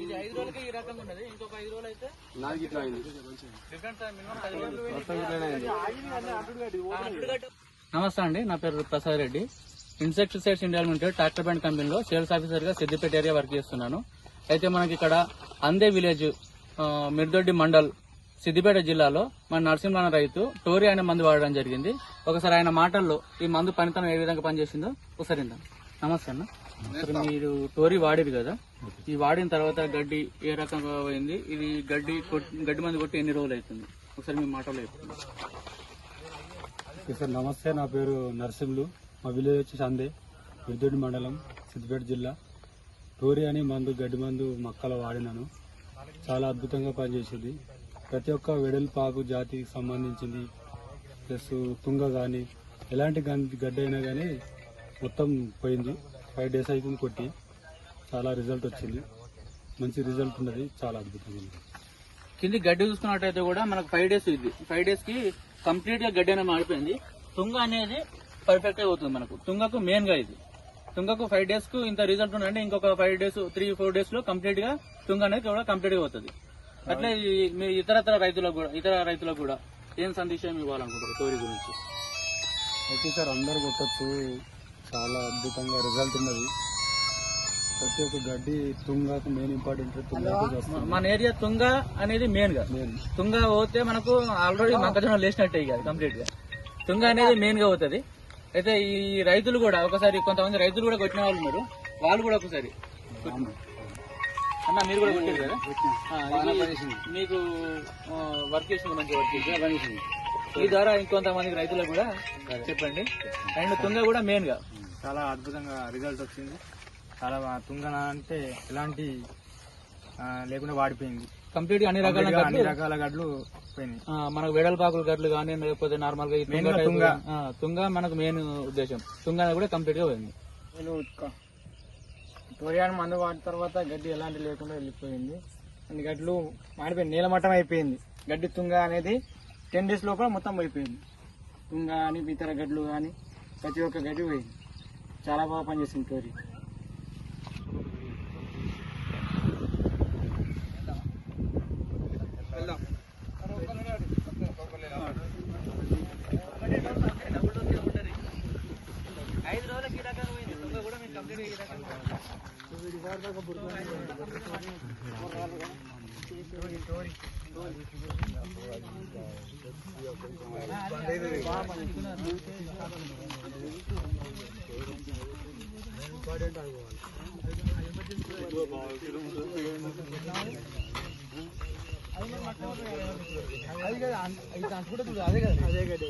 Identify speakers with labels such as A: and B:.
A: ఇది 5 రోజులకి ఈ రకంగా ఉన్నది. ఇంకొక 5 రోజులు అయితే నమస్తే అండి, నా పేరు Prasad Reddy. Insecticides India limited tractor band కంపెనీలో సేల్స్ ఆఫీసర్ గా సిద్దిపేట ఏరియా వర్క్ చేస్తున్నాను. అయితే మనకి ఇక్కడ అందే విలేజ్ మిర్దొడ్డి మండల్ సిద్దిపేట జిల్లాలో మన నరసింహ రైతు టోరీ అనే మందు వాడడం జరిగింది. ఒకసారి ఆయన మాటల్లో ఈ మందు పనితనం ఏ విధంగా పనిచేసిందో ఒకసారి విందాం. నమస్తే అన్న, మీరు టోరీ వాడేది కదా, ఈ వాడిన తర్వాత గడ్డి ఏ రకంగా పోయింది, ఇది గడ్డి మందు కొట్టి ఎన్ని రోజులు అవుతుంది, ఒకసారి మీ మాటల్లో చెప్తుంది.
B: సార్ నమస్తే, నా పేరు నరసింహులు. మా విలేజ్ వచ్చి అందే మిర్దొడ్డి మండలం సిద్దిపేట జిల్లా. టోరీ అని మందు గడ్డి మందు మొక్కలు వాడినాను. చాలా అద్భుతంగా పనిచేసింది. ప్రతి ఒక్క వెడల్పాకు జాతికి సంబంధించింది ప్లస్ తుంగ కానీ ఎలాంటి గడ్డి అయినా కానీ మొత్తం పోయింది. 5 days అవుతుంది కొట్టి. చాలా రిజల్ట్ వచ్చింది, మంచి రిజల్ట్ ఉన్నది, చాలా అద్భుతంగా ఉంది.
A: కింది గడ్డి చూసుకున్నట్టయితే కూడా మనకు 5 days ఇది. 5 days కి కంప్లీట్ గా గడ్డి అనేది మారిపోయింది. తుంగ అనేది పర్ఫెక్ట్ గా అవుతుంది మనకు. తుంగకు మెయిన్ గా ఇది. తుంగకు 5 days కు ఇంత రిజల్ట్ ఉందంటే ఇంకొక 5 days 3-4 days లో కంప్లీట్ గా తుంగ అనేది కూడా కంప్లీట్ గా అవుతుంది. అట్లే మీ ఇతర రైతులకు కూడా ఏం సందేశం ఇవ్వాలనుకుంటారు టోరీ గురించి?
B: అయితే సార్ అందరు కొట్టచ్చు, చాలా అద్భుతంగా రిజల్ట్ ఉన్నది. ప్రతి ఒక్క గడ్డి తుంగకు మెయిన్ ఇంపార్టెంట్.
A: మన ఏరియా తుంగ అనేది మెయిన్ గా, తుంగ పోతే మనకు ఆల్రెడీ మొక్కజొన్న లేచినట్టే కాదు, కంప్లీట్ గా తుంగ అనేది మెయిన్ గా అవుతుంది. అయితే ఈ రైతులు కూడా ఒకసారి, కొంతమంది రైతులు కూడా కొట్టిన వాళ్ళు ఉన్నారు, వాళ్ళు కూడా ఒకసారి అన్న మీరు కూడా కొట్టారు కదా, మీకు వర్క్ చేసింది, మంచి వర్క్ చేసింది. ఈ ద్వారా ఇంకొంతమంది రైతులకు కూడా చెప్పండి. అండ్ తుంగ కూడా మెయిన్ గా
B: చాలా అద్భుతంగా రిజల్ట్ వచ్చింది. చాలా తుంగన అంటే ఎలాంటి లేకుండా వాడిపోయింది.
A: కంప్లీట్ గా అన్ని
B: రకాల గడ్లు పోయినాయి.
A: మనకు వెడల్పాకుల గడ్లు కానీ లేకపోతే నార్మల్ గా తుంగ మనకు మెయిన్ ఉద్దేశం. తుంగ కూడా కంప్లీట్ గా పోయింది.
B: టోరియాన్ మందు వాడిన తర్వాత గడ్డి ఎలాంటి లేకుండా వెళ్ళిపోయింది. అన్ని గడ్లు మాడిపోయింది, నీలమట్టం అయిపోయింది. గడ్డి తుంగ అనేది 10 days లోపల మొత్తం అయిపోయింది. తుంగ కానీ ఇతర గడ్లు కానీ ప్రతి ఒక్క గడ్డి పోయింది. చాలా బాగా పనిచేసింది టోరీ. అదే కదా